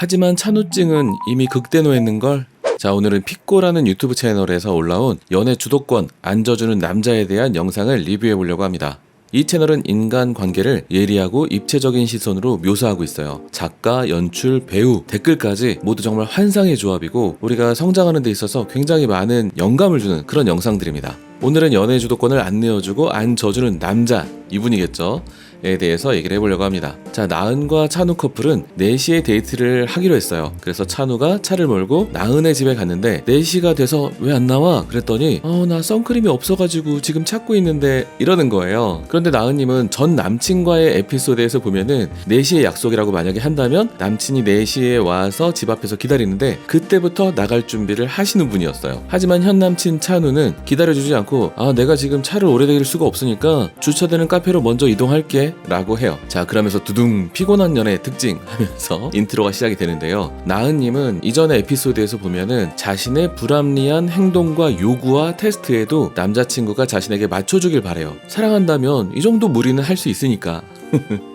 하지만 찬우증은 이미 극대노했는걸. 자, 오늘은 피꼬라는 유튜브 채널에서 올라온 연애 주도권 안 져주는 남자에 대한 영상을 리뷰해 보려고 합니다. 이 채널은 인간관계를 예리하고 입체적인 시선으로 묘사하고 있어요. 작가, 연출, 배우, 댓글까지 모두 정말 환상의 조합이고 우리가 성장하는 데 있어서 굉장히 많은 영감을 주는 그런 영상들입니다. 오늘은 연애 주도권을 안 내어주고 안 져주는 남자, 이분이겠죠? 에 대해서 얘기를 해보려고 합니다. 자, 나은과 찬우 커플은 4시에 데이트를 하기로 했어요. 그래서 찬우가 차를 몰고 나은의 집에 갔는데 4시가 돼서 왜 안 나와? 그랬더니 나 선크림이 없어가지고 지금 찾고 있는데 이러는 거예요. 그런데 나은님은 전 남친과의 에피소드에서 보면은 4시에 약속이라고 만약에 한다면 남친이 4시에 와서 집 앞에서 기다리는데 그때부터 나갈 준비를 하시는 분이었어요. 하지만 현 남친 찬우는 기다려주지 않고 내가 지금 차를 오래 기다릴 수가 없으니까 주차되는 카페로 먼저 이동할게 라고 해요. 자, 그러면서 두둥 피곤한 연애의 특징 하면서 인트로가 시작이 되는데요. 나은님은 이전의 에피소드에서 보면은 자신의 불합리한 행동과 요구와 테스트에도 남자친구가 자신에게 맞춰주길 바래요. 사랑한다면 이 정도 무리는 할 수 있으니까.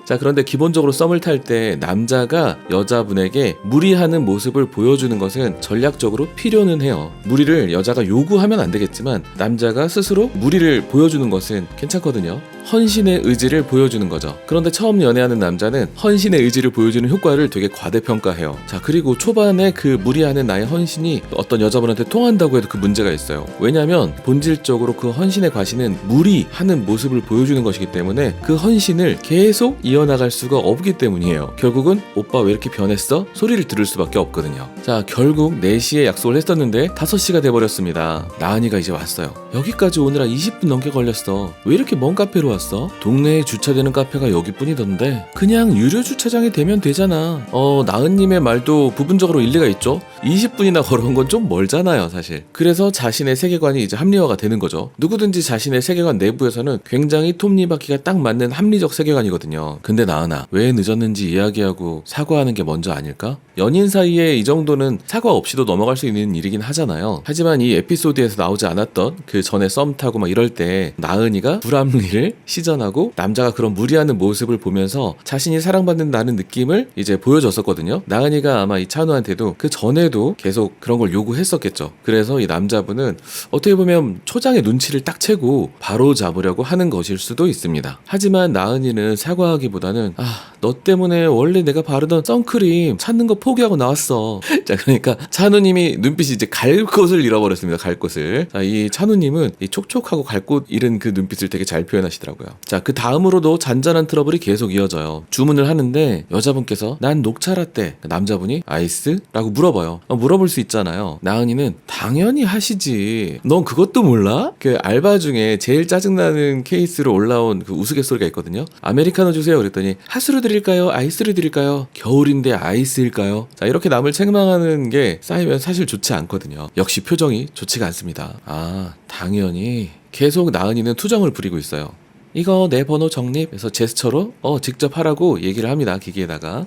자, 그런데 기본적으로 썸을 탈 때 남자가 여자분에게 무리하는 모습을 보여주는 것은 전략적으로 필요는 해요. 무리를 여자가 요구하면 안 되겠지만 남자가 스스로 무리를 보여주는 것은 괜찮거든요. 헌신의 의지를 보여주는 거죠. 그런데 처음 연애하는 남자는 헌신의 의지를 보여주는 효과를 되게 과대평가해요. 자, 그리고 초반에 그 무리하는 나의 헌신이 어떤 여자분한테 통한다고 해도 그 문제가 있어요. 왜냐하면 본질적으로 그 헌신의 과시는 무리하는 모습을 보여주는 것이기 때문에 그 헌신을 계속 이어나갈 수가 없기 때문이에요. 결국은 오빠 왜 이렇게 변했어? 소리를 들을 수밖에 없거든요. 자, 결국 4시에 약속을 했었는데 5시가 돼버렸습니다. 나은이가 이제 왔어요. 여기까지 오느라 20분 넘게 걸렸어. 왜 이렇게 먼 카페로 왔어? 동네에 주차되는 카페가 여기뿐이던데 그냥 유료 주차장이 되면 되잖아. 나은님의 말도 부분적으로 일리가 있죠. 20분이나 걸어온 건 좀 멀잖아요, 사실. 그래서 자신의 세계관이 이제 합리화가 되는 거죠. 누구든지 자신의 세계관 내부에서는 굉장히 톱니바퀴가 딱 맞는 합리적 세계관이거든요. 근데 나은아, 왜 늦었는지 이야기하고 사과하는 게 먼저 아닐까? 연인 사이에 이 정도는 사과 없이도 넘어갈 수 있는 일이긴 하잖아요. 하지만 이 에피소드에서 나오지 않았던 그 전에 썸 타고 막 이럴 때 나은이가 불합리를 시전하고 남자가 그런 무리하는 모습을 보면서 자신이 사랑받는다는 느낌을 이제 보여줬었거든요. 나은이가 아마 이 찬우한테도 그 전에도 계속 그런 걸 요구했었겠죠. 그래서 이 남자분은 어떻게 보면 초장의 눈치를 딱 채고 바로 잡으려고 하는 것일 수도 있습니다. 하지만 나은이는 사과하기보다는 너 때문에 원래 내가 바르던 선크림 찾는 거 포기하고 나왔어. 자, 그러니까 찬우님이 눈빛이 이제 갈 곳을 잃어버렸습니다. 갈 곳을. 자, 이 찬우님은 이 촉촉하고 갈 곳 잃은 그 눈빛을 되게 잘 표현하시더라고요. 자, 그 다음으로도 잔잔한 트러블이 계속 이어져요. 주문을 하는데 여자분께서 난 녹차라떼, 남자분이 아이스? 라고 물어봐요. 물어볼 수 있잖아요. 나은이는 당연히 하시지. 넌 그것도 몰라? 그 알바 중에 제일 짜증나는 케이스로 올라온 그 우스갯소리가 있거든요. 아메리카노 주세요. 그랬더니 핫으로 드릴까요? 아이스로 드릴까요? 겨울인데 아이스일까요? 자, 이렇게 남을 책망하는 게 쌓이면 사실 좋지 않거든요. 역시 표정이 좋지가 않습니다. 당연히. 계속 나은이는 투정을 부리고 있어요. 이거 내 번호 적립해서 제스처로 직접 하라고 얘기를 합니다. 기계에다가.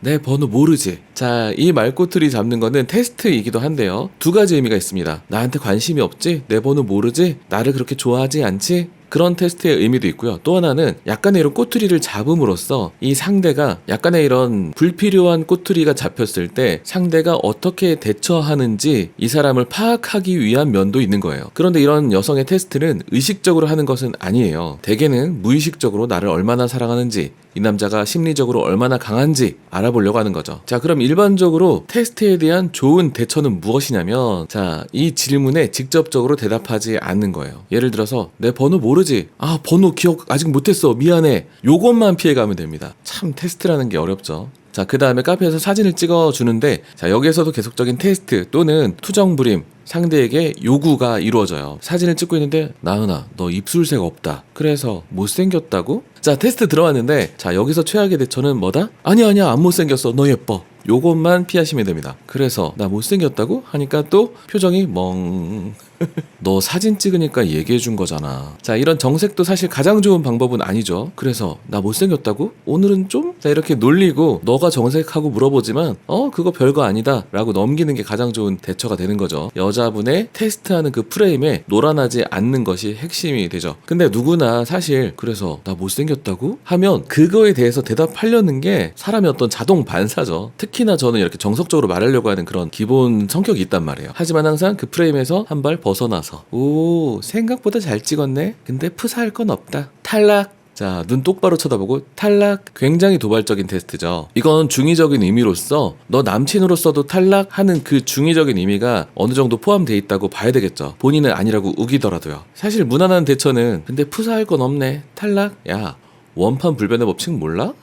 내 번호 모르지? 자, 이 말꼬투리 잡는 거는 테스트이기도 한데요. 2가지 의미가 있습니다. 나한테 관심이 없지? 내 번호 모르지? 나를 그렇게 좋아하지 않지? 그런 테스트의 의미도 있고요. 또 하나는 약간의 이런 꼬투리를 잡음으로써 이 상대가 약간의 이런 불필요한 꼬투리가 잡혔을 때 상대가 어떻게 대처하는지 이 사람을 파악하기 위한 면도 있는 거예요. 그런데 이런 여성의 테스트는 의식적으로 하는 것은 아니에요. 대개는 무의식적으로 나를 얼마나 사랑하는지, 이 남자가 심리적으로 얼마나 강한지 알아보려고 하는 거죠. 자, 그럼 일반적으로 테스트에 대한 좋은 대처는 무엇이냐면, 자, 이 질문에 직접적으로 대답하지 않는 거예요. 예를 들어서 내 번호 모르지? 번호 기억 아직 못했어. 미안해. 요것만 피해가면 됩니다. 참 테스트라는 게 어렵죠. 자, 그 다음에 카페에서 사진을 찍어주는데, 자, 여기에서도 계속적인 테스트 또는 투정부림, 상대에게 요구가 이루어져요. 사진을 찍고 있는데 나은아, 너 입술색 없다. 그래서 못생겼다고? 자, 테스트 들어왔는데, 자, 여기서 최악의 대처는 뭐다? 아니야 안 못생겼어. 너 예뻐. 요것만 피하시면 됩니다. 그래서 나 못생겼다고? 하니까 또 표정이 멍. 너 사진 찍으니까 얘기해준 거잖아. 자, 이런 정색도 사실 가장 좋은 방법은 아니죠. 그래서 나 못생겼다고? 오늘은 좀? 자, 이렇게 놀리고 너가 정색하고 물어보지만 그거 별거 아니다 라고 넘기는 게 가장 좋은 대처가 되는 거죠. 여자분의 테스트하는 그 프레임에 놀아나지 않는 것이 핵심이 되죠. 근데 누구나 사실 그래서 나 못생겼다고? 하면 그거에 대해서 대답하려는 게 사람의 어떤 자동 반사죠. 특히 특히나 저는 이렇게 정석적으로 말하려고 하는 그런 기본 성격이 있단 말이에요. 하지만 항상 그 프레임에서 한 발 벗어나서 오 생각보다 잘 찍었네. 근데 프사할 건 없다. 탈락. 자, 눈 똑바로 쳐다보고 탈락. 굉장히 도발적인 테스트죠. 이건 중의적인 의미로서 너 남친으로서도 탈락하는 그 중의적인 의미가 어느 정도 포함되어 있다고 봐야 되겠죠. 본인은 아니라고 우기더라도요. 사실 무난한 대처는 근데 푸사할 건 없네. 탈락. 야, 원판 불변의 법칙 몰라?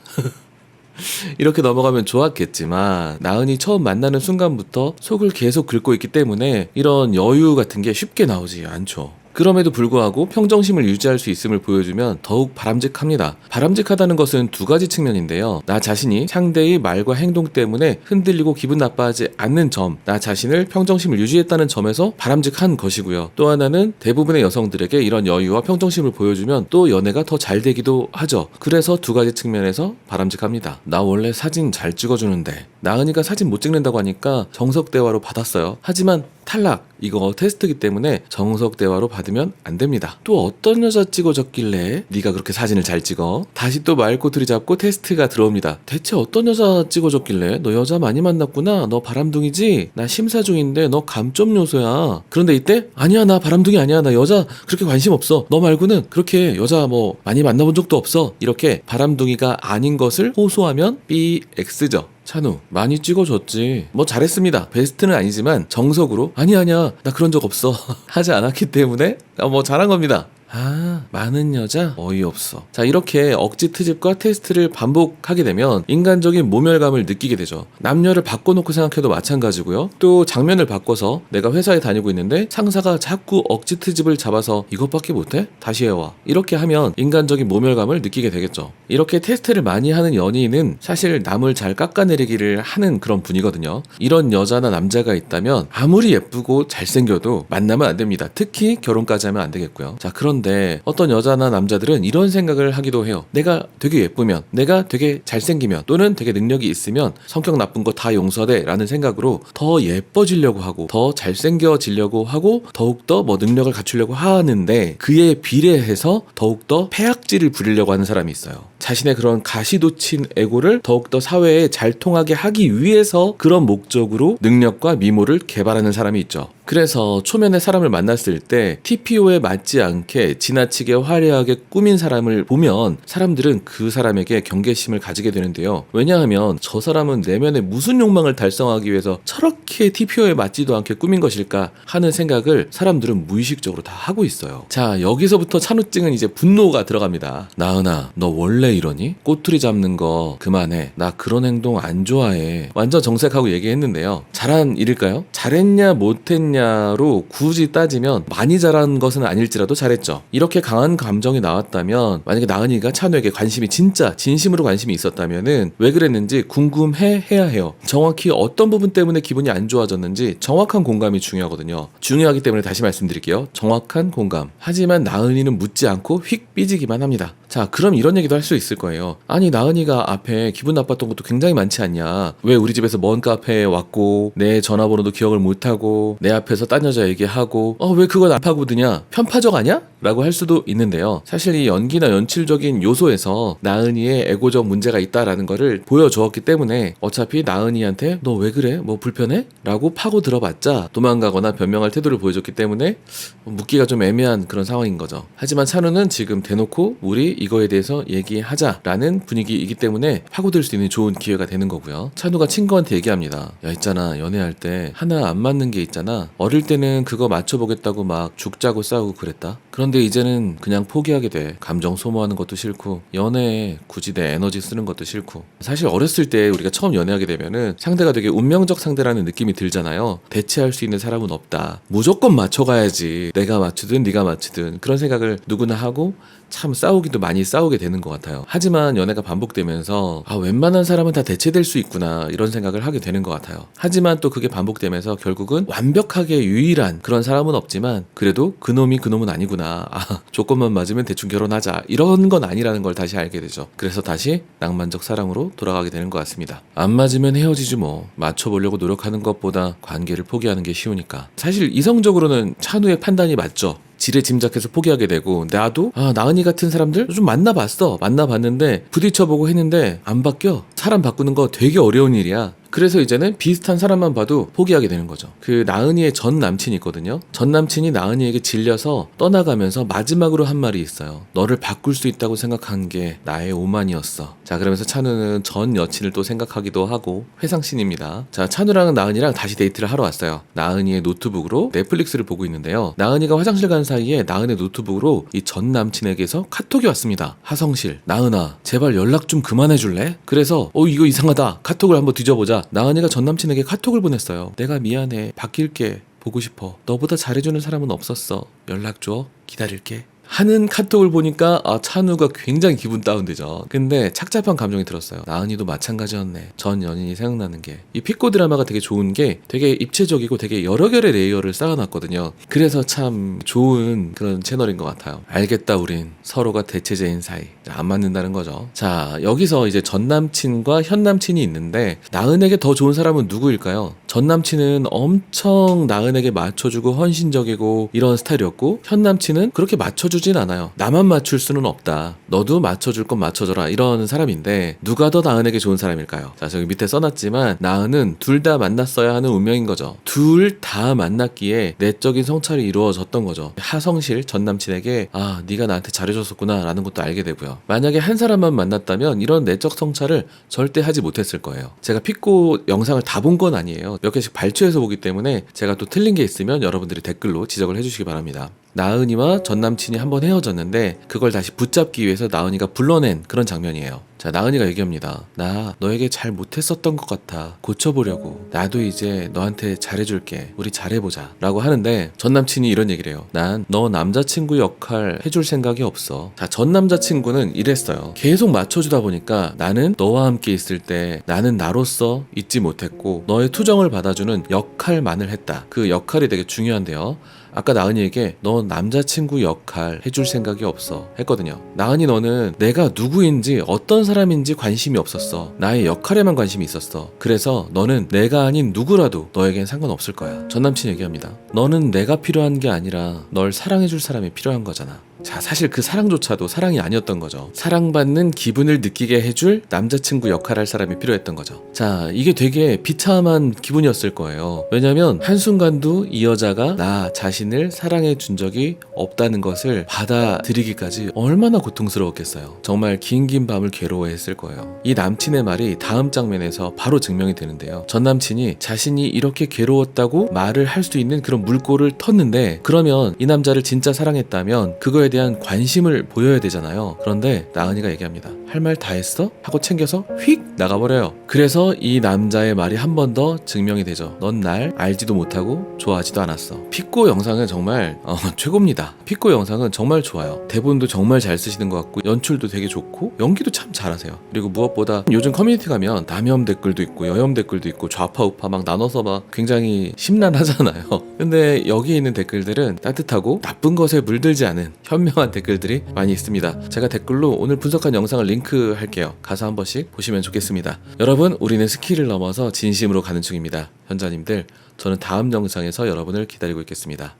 이렇게 넘어가면 좋았겠지만 나은이 처음 만나는 순간부터 속을 계속 긁고 있기 때문에 이런 여유 같은 게 쉽게 나오지 않죠. 그럼에도 불구하고 평정심을 유지할 수 있음을 보여주면 더욱 바람직합니다. 바람직하다는 것은 두 가지 측면인데요. 나 자신이 상대의 말과 행동 때문에 흔들리고 기분 나빠하지 않는 점, 나 자신을 평정심을 유지했다는 점에서 바람직한 것이고요. 또 하나는 대부분의 여성들에게 이런 여유와 평정심을 보여주면 또 연애가 더 잘 되기도 하죠. 그래서 두 가지 측면에서 바람직합니다. 나 원래 사진 잘 찍어주는데 나은이가 사진 못 찍는다고 하니까 정석 대화로 받았어요. 하지만 탈락. 이거 테스트이기 때문에 정석 대화로 받으면 안 됩니다. 또 어떤 여자 찍어줬길래 네가 그렇게 사진을 잘 찍어? 다시 또 말꼬투리 잡고 테스트가 들어옵니다. 대체 어떤 여자 찍어줬길래? 너 여자 많이 만났구나. 너 바람둥이지? 나 심사 중인데 너 감점 요소야. 그런데 이때 아니야 나 바람둥이 아니야. 나 여자 그렇게 관심 없어. 너 말고는 그렇게 여자 뭐 많이 만나본 적도 없어. 이렇게 바람둥이가 아닌 것을 호소하면 BX죠. 찬우 많이 찍어줬지. 뭐 잘했습니다. 베스트는 아니지만 정석으로 아니야 나 그런 적 없어 하지 않았기 때문에 뭐 잘한 겁니다. 아, 많은 여자? 어이없어. 자, 이렇게 억지 트집과 테스트를 반복하게 되면 인간적인 모멸감을 느끼게 되죠. 남녀를 바꿔놓고 생각해도 마찬가지고요. 또 장면을 바꿔서 내가 회사에 다니고 있는데 상사가 자꾸 억지 트집을 잡아서 이것밖에 못해? 다시 해와. 이렇게 하면 인간적인 모멸감을 느끼게 되겠죠. 이렇게 테스트를 많이 하는 연예인은 사실 남을 잘 깎아내리기를 하는 그런 분이거든요. 이런 여자나 남자가 있다면 아무리 예쁘고 잘생겨도 만나면 안 됩니다. 특히 결혼까지 하면 안 되겠고요. 자, 그런데 어떤 여자나 남자들은 이런 생각을 하기도 해요. 내가 되게 예쁘면, 내가 되게 잘생기면, 또는 되게 능력이 있으면 성격 나쁜 거 다 용서돼 라는 생각으로 더 예뻐지려고 하고 더 잘생겨지려고 하고 더욱더 뭐 능력을 갖추려고 하는데 그에 비례해서 더욱더 패악질을 부리려고 하는 사람이 있어요. 자신의 그런 가시돋친 에고를 더욱더 사회에 잘 통하게 하기 위해서 그런 목적으로 능력과 미모를 개발하는 사람이 있죠. 그래서 초면에 사람을 만났을 때 TPO에 맞지 않게 지나치게 화려하게 꾸민 사람을 보면 사람들은 그 사람에게 경계심을 가지게 되는데요. 왜냐하면 저 사람은 내면에 무슨 욕망을 달성하기 위해서 저렇게 TPO에 맞지도 않게 꾸민 것일까 하는 생각을 사람들은 무의식적으로 다 하고 있어요. 자, 여기서부터 찬우증은 이제 분노가 들어갑니다. 나은아, 너 원래 이러니? 꼬투리 잡는 거 그만해. 나 그런 행동 안 좋아해. 완전 정색하고 얘기했는데요. 잘한 일일까요? 잘했냐 못했냐로 굳이 따지면 많이 잘한 것은 아닐지라도 잘했죠. 이렇게 강한 감정이 나왔다면 만약에 나은이가 찬우에게 관심이 진짜 진심으로 관심이 있었다면은 왜 그랬는지 궁금해해야 해요. 정확히 어떤 부분 때문에 기분이 안 좋아졌는지 정확한 공감이 중요하거든요. 중요하기 때문에 다시 말씀드릴게요. 정확한 공감. 하지만 나은이는 묻지 않고 휙 삐지기만 합니다. 자, 그럼 이런 얘기도 할 수 있을 거예요. 아니, 나은이가 앞에 기분 나빴던 것도 굉장히 많지 않냐. 왜 우리 집에서 먼 카페에 왔고 내 전화번호도 기억을 못하고 내 앞에서 딴 여자 얘기하고 왜 그건 안 파고드냐? 편파적 아냐? 라고 할 수도 있는데요. 사실 이 연기나 연출적인 요소에서 나은이의 에고적 문제가 있다라는 거를 보여주었기 때문에 어차피 나은이한테 너 왜 그래? 뭐 불편해? 라고 파고 들어봤자 도망가거나 변명할 태도를 보여줬기 때문에 묻기가 좀 애매한 그런 상황인 거죠. 하지만 찬우는 지금 대놓고 우리 이거에 대해서 얘기하자라는 분위기이기 때문에 파고들 수 있는 좋은 기회가 되는 거고요. 찬우가 친구한테 얘기합니다. 야, 있잖아, 연애할 때 하나 안 맞는 게 있잖아. 어릴 때는 그거 맞춰보겠다고 막 죽자고 싸우고 그랬다. 그런데 이제는 그냥 포기하게 돼. 감정 소모하는 것도 싫고 연애에 굳이 내 에너지 쓰는 것도 싫고. 사실 어렸을 때 우리가 처음 연애하게 되면은 상대가 되게 운명적 상대라는 느낌이 들잖아요. 대체할 수 있는 사람은 없다. 무조건 맞춰가야지. 내가 맞추든 네가 맞추든 그런 생각을 누구나 하고 참 싸우기도 많이 싸우게 되는 것 같아요. 하지만 연애가 반복되면서 웬만한 사람은 다 대체될 수 있구나 이런 생각을 하게 되는 것 같아요. 하지만 또 그게 반복되면서 결국은 완벽하게 유일한 그런 사람은 없지만 그래도 그놈이 그놈은 아니구나. 조건만 맞으면 대충 결혼하자 이런 건 아니라는 걸 다시 알게 되죠. 그래서 다시 낭만적 사랑으로 돌아가게 되는 것 같습니다. 안 맞으면 헤어지지 뭐. 맞춰보려고 노력하는 것보다 관계를 포기하는 게 쉬우니까. 사실 이성적으로는 찬우의 판단이 맞죠. 지레 짐작해서 포기하게 되고 나도 나은이 같은 사람들 좀 만나봤는데 부딪혀보고 했는데 안 바뀌어. 사람 바꾸는 거 되게 어려운 일이야. 그래서 이제는 비슷한 사람만 봐도 포기하게 되는 거죠. 그 나은이의 전 남친이 있거든요. 전 남친이 나은이에게 질려서 떠나가면서 마지막으로 한 말이 있어요. 너를 바꿀 수 있다고 생각한 게 나의 오만이었어. 자, 그러면서 찬우는 전 여친을 또 생각하기도 하고 회상씬입니다. 자, 찬우랑 나은이랑 다시 데이트를 하러 왔어요. 나은이의 노트북으로 넷플릭스를 보고 있는데요. 나은이가 화장실 간 사이에 나은의 노트북으로 이 전 남친에게서 카톡이 왔습니다. 하성실, 나은아 제발 연락 좀 그만해줄래? 그래서 이거 이상하다, 카톡을 한번 뒤져보자. 나은이가 전 남친에게 카톡을 보냈어요. 내가 미안해, 바뀔게, 보고 싶어, 너보다 잘해주는 사람은 없었어, 연락 줘, 기다릴게 하는 카톡을 보니까 찬우가 굉장히 기분 다운되죠. 근데 착잡한 감정이 들었어요. 나은이도 마찬가지였네. 전 연인이 생각나는 게. 이 피코 드라마가 되게 좋은 게 되게 입체적이고 되게 여러 결의 레이어를 쌓아놨거든요. 그래서 참 좋은 그런 채널인 것 같아요. 알겠다, 우린 서로가 대체제인 사이. 안 맞는다는 거죠. 자, 여기서 이제 전 남친과 현 남친이 있는데 나은에게 더 좋은 사람은 누구일까요? 전 남친은 엄청 나은에게 맞춰주고 헌신적이고 이런 스타일이었고, 현 남친은 그렇게 맞춰주진 않아요. 나만 맞출 수는 없다, 너도 맞춰줄 건 맞춰줘라, 이런 사람인데 누가 더 나은에게 좋은 사람일까요? 자, 저기 밑에 써놨지만 나은은 둘 다 만났어야 하는 운명인 거죠. 둘 다 만났기에 내적인 성찰이 이루어졌던 거죠. 하성실 전 남친에게 네가 나한테 잘해줬었구나 라는 것도 알게 되고요. 만약에 한 사람만 만났다면 이런 내적 성찰을 절대 하지 못했을 거예요. 제가 피코 영상을 다 본 건 아니에요. 몇 개씩 발췌해서 보기 때문에 제가 또 틀린 게 있으면 여러분들이 댓글로 지적을 해주시기 바랍니다. 나은이와 전 남친이 한번 헤어졌는데 그걸 다시 붙잡기 위해서 나은이가 불러낸 그런 장면이에요. 자, 나은이가 얘기합니다. 나 너에게 잘 못했었던 것 같아, 고쳐보려고. 나도 이제 너한테 잘해줄게, 우리 잘해보자 라고 하는데 전 남친이 이런 얘기를 해요. 난 너 남자친구 역할 해줄 생각이 없어. 자, 전 남자친구는 이랬어요. 계속 맞춰주다 보니까 나는 너와 함께 있을 때 나는 나로서 잊지 못했고 너의 투정을 받아주는 역할만을 했다. 그 역할이 되게 중요한데요. 아까 나은이에게 너 남자친구 역할 해줄 생각이 없어 했거든요. 나은이, 너는 내가 누구인지 어떤 사람인지 관심이 없었어. 나의 역할에만 관심이 있었어. 그래서 너는 내가 아닌 누구라도 너에겐 상관없을 거야. 전 남친 얘기합니다. 너는 내가 필요한 게 아니라 널 사랑해줄 사람이 필요한 거잖아. 자, 사실 그 사랑조차도 사랑이 아니었던 거죠. 사랑받는 기분을 느끼게 해줄 남자친구 역할할 사람이 필요했던 거죠. 자, 이게 되게 비참한 기분이었을 거예요. 왜냐면 한순간도 이 여자가 나 자신을 사랑해 준 적이 없다는 것을 받아들이기까지 얼마나 고통스러웠겠어요. 정말 긴 밤을 괴로워했을 거예요. 이 남친의 말이 다음 장면에서 바로 증명이 되는데요. 전 남친이 자신이 이렇게 괴로웠다고 말을 할 수 있는 그런 물꼬를 텄는데, 그러면 이 남자를 진짜 사랑했다면 그거에 대한 관심을 보여야 되잖아요. 그런데 나은이가 얘기합니다. 할 말 다 했어? 하고 챙겨서 휙 나가버려요. 그래서 이 남자의 말이 한 번 더 증명이 되죠. 넌 날 알지도 못하고 좋아하지도 않았어. 피코 영상은 정말 최고입니다. 피코 영상은 정말 좋아요. 대본도 정말 잘 쓰시는 것 같고 연출도 되게 좋고 연기도 참 잘하세요. 그리고 무엇보다 요즘 커뮤니티 가면 남혐 댓글도 있고 여혐 댓글도 있고 좌파 우파 막 나눠서 막 굉장히 심란하잖아요. 근데 여기 있는 댓글들은 따뜻하고 나쁜 것에 물들지 않은 현명한 댓글들이 많이 있습니다. 제가 댓글로 오늘 분석한 영상을 링크할게요. 가서 한 번씩 보시면 좋겠습니다. 여러분, 우리는 스킬을 넘어서 진심으로 가는 중입니다. 현자님들, 저는 다음 영상에서 여러분을 기다리고 있겠습니다.